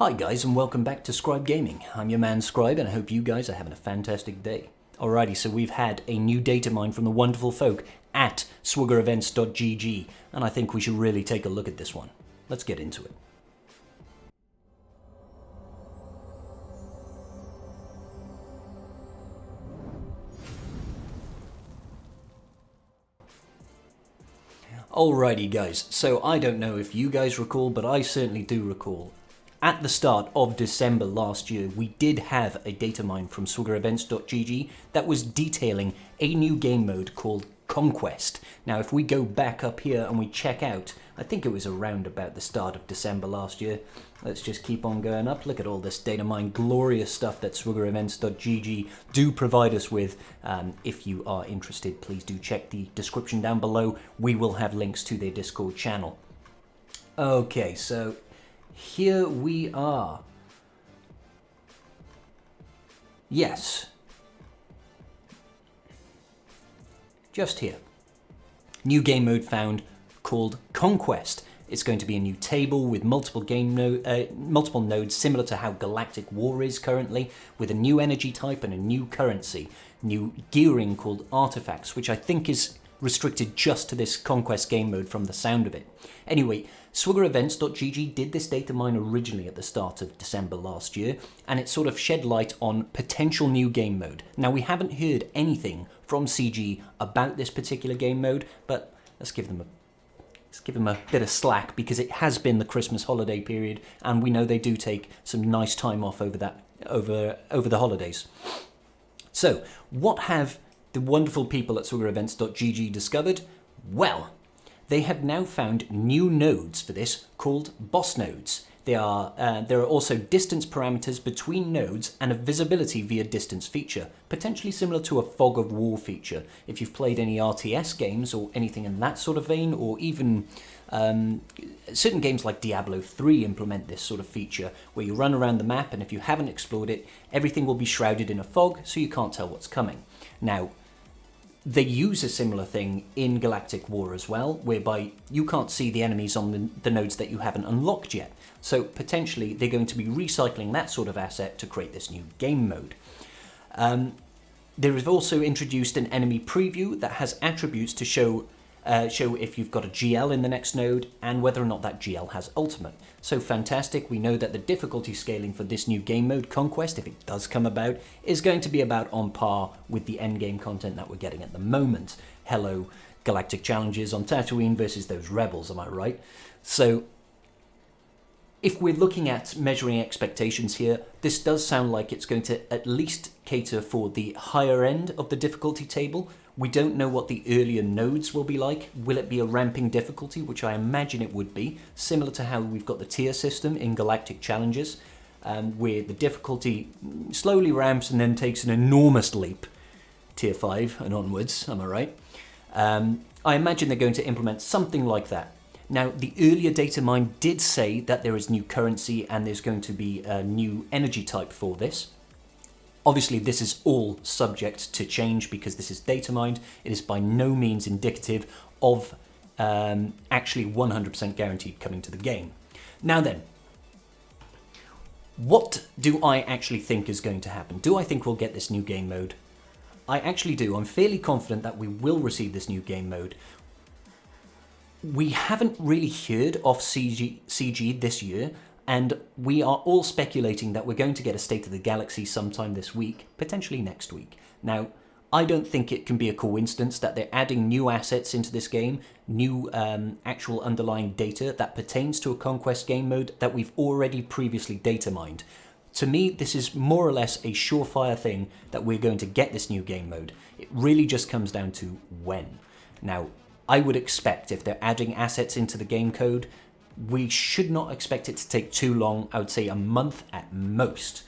Hi guys and welcome back to Scribe Gaming. I'm your man Scribe and I hope you guys are having a fantastic day. Alrighty, so we've had a new data mine from the wonderful folk at SWGoH and I think we should really take a look at this one. Let's get into it. Alrighty guys, so I don't know if you guys recall, but I certainly do recall. At the start of December last year, we did have a data mine from SWGoH that was detailing a new game mode called Conquest. Now, if we go back up here and we check out, I think it was around about the start of December last year. Let's just keep on going up. Look at all this data mine, glorious stuff that SWGoH do provide us with. If you are interested, please do check the description down below. We will have links to their Discord channel. Okay, so here we are. Yes. Just here. New game mode found called Conquest. It's going to be a new table with multiple nodes similar to how Galactic War is currently, with a new energy type and a new currency. New gearing called Artifacts, which I think is restricted just to this Conquest game mode from the sound of it. Anyway, SWGoH did this data mine originally at the start of December last year, and it sort of shed light on potential new game mode. Now, we haven't heard anything from CG about this particular game mode, but let's give them a bit of slack because it has been the Christmas holiday period, and we know they do take some nice time off over the holidays. So, what have the wonderful people at SWGoH discovered? Well, they have now found new nodes for this called boss nodes. There are also distance parameters between nodes and a visibility via distance feature, potentially similar to a fog of war feature. If you've played any RTS games or anything in that sort of vein, or even certain games like Diablo 3 implement this sort of feature where you run around the map and if you haven't explored it, everything will be shrouded in a fog so you can't tell what's coming. Now, they use a similar thing in Galactic War as well, whereby you can't see the enemies on the nodes that you haven't unlocked yet. So potentially they're going to be recycling that sort of asset to create this new game mode. There is also introduced an enemy preview that has attributes to show if you've got a GL in the next node and whether or not that GL has ultimate. So fantastic, we know that the difficulty scaling for this new game mode, Conquest, if it does come about, is going to be about on par with the endgame content that we're getting at the moment. Hello, Galactic Challenges on Tatooine versus those rebels, am I right? So, if we're looking at measuring expectations here, this does sound like it's going to at least cater for the higher end of the difficulty table. We don't know what the earlier nodes will be like. Will it be a ramping difficulty, which I imagine it would be, similar to how we've got the tier system in Galactic Challenges, where the difficulty slowly ramps and then takes an enormous leap, tier 5 and onwards, am I right? I imagine they're going to implement something like that. Now, the earlier data mine did say that there is new currency and there's going to be a new energy type for this. Obviously, this is all subject to change because this is data mined. It is by no means indicative of actually 100% guaranteed coming to the game. Now then, what do I actually think is going to happen? Do I think we'll get this new game mode? I actually do. I'm fairly confident that we will receive this new game mode. We haven't really heard of CG this year, and we are all speculating that we're going to get a State of the Galaxy sometime this week, potentially next week. Now, I don't think it can be a coincidence that they're adding new assets into this game, new actual underlying data that pertains to a Conquest game mode that we've already previously data mined. To me, this is more or less a surefire thing that we're going to get this new game mode. It really just comes down to when. Now, I would expect if they're adding assets into the game code, we should not expect it to take too long. I would say a month at most.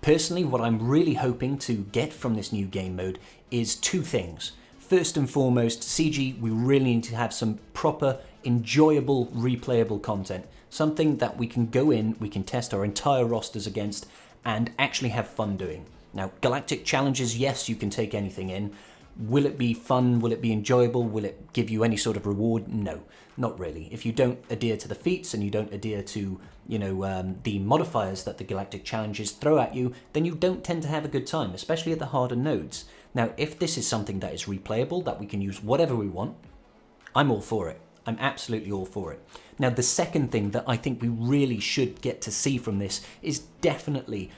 Personally, what I'm really hoping to get from this new game mode is two things. First and foremost, CG, we really need to have some proper, enjoyable, replayable content. Something that we can go in, we can test our entire rosters against, and actually have fun doing. Now, Galactic Challenges, yes, you can take anything in, Will it be fun? Will it be enjoyable? Will it give you any sort of reward? No, not really. If you don't adhere to the feats and you don't adhere to, the modifiers that the Galactic Challenges throw at you, then you don't tend to have a good time, especially at the harder nodes. Now, if this is something that is replayable, that we can use whatever we want, I'm all for it. I'm absolutely all for it. Now, the second thing that I think we really should get to see from this is definitely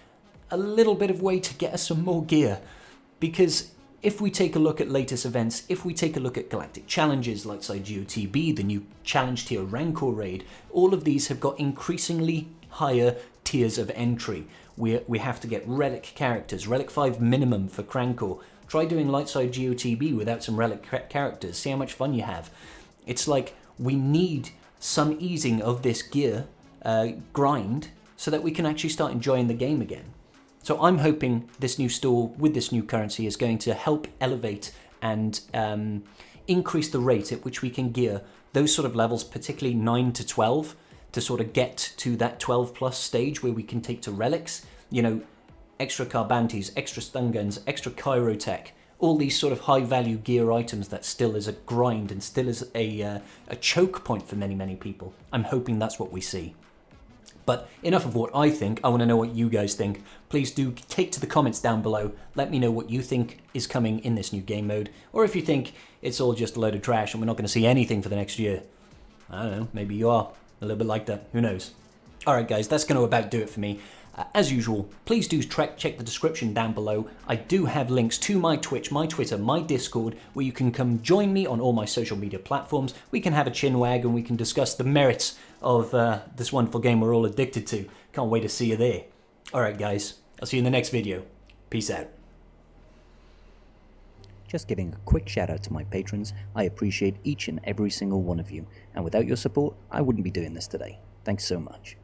a little bit of way to get us some more gear. Because if we take a look at latest events, if we take a look at Galactic Challenges like SWGoH, the new Challenge Tier Rancor raid, all of these have got increasingly higher tiers of entry. We have to get Relic characters, Relic 5 minimum for Crancor. Try doing Lightside GOTB without some Relic characters, see how much fun you have. It's like we need some easing of this gear grind so that we can actually start enjoying the game again. So I'm hoping this new store with this new currency is going to help elevate and increase the rate at which we can gear those sort of levels, particularly 9 to 12, to sort of get to that 12 plus stage where we can take to relics, extra car bounties, extra stun guns, extra chirotech, all these sort of high value gear items that still is a grind and still is a choke point for many, many people. I'm hoping that's what we see. But enough of what I think, I want to know what you guys think. Please do take to the comments down below. Let me know what you think is coming in this new game mode, or if you think it's all just a load of trash and we're not going to see anything for the next year. I don't know, maybe you are a little bit like that, who knows. Alright guys, that's going to about do it for me. As usual, please do check the description down below. I do have links to my Twitch, my Twitter, my Discord, where you can come join me on all my social media platforms. We can have a chinwag and we can discuss the merits of this wonderful game we're all addicted to. Can't wait to see you there. Alright guys, I'll see you in the next video. Peace out. Just giving a quick shout out to my patrons. I appreciate each and every single one of you, and without your support, I wouldn't be doing this today. Thanks so much.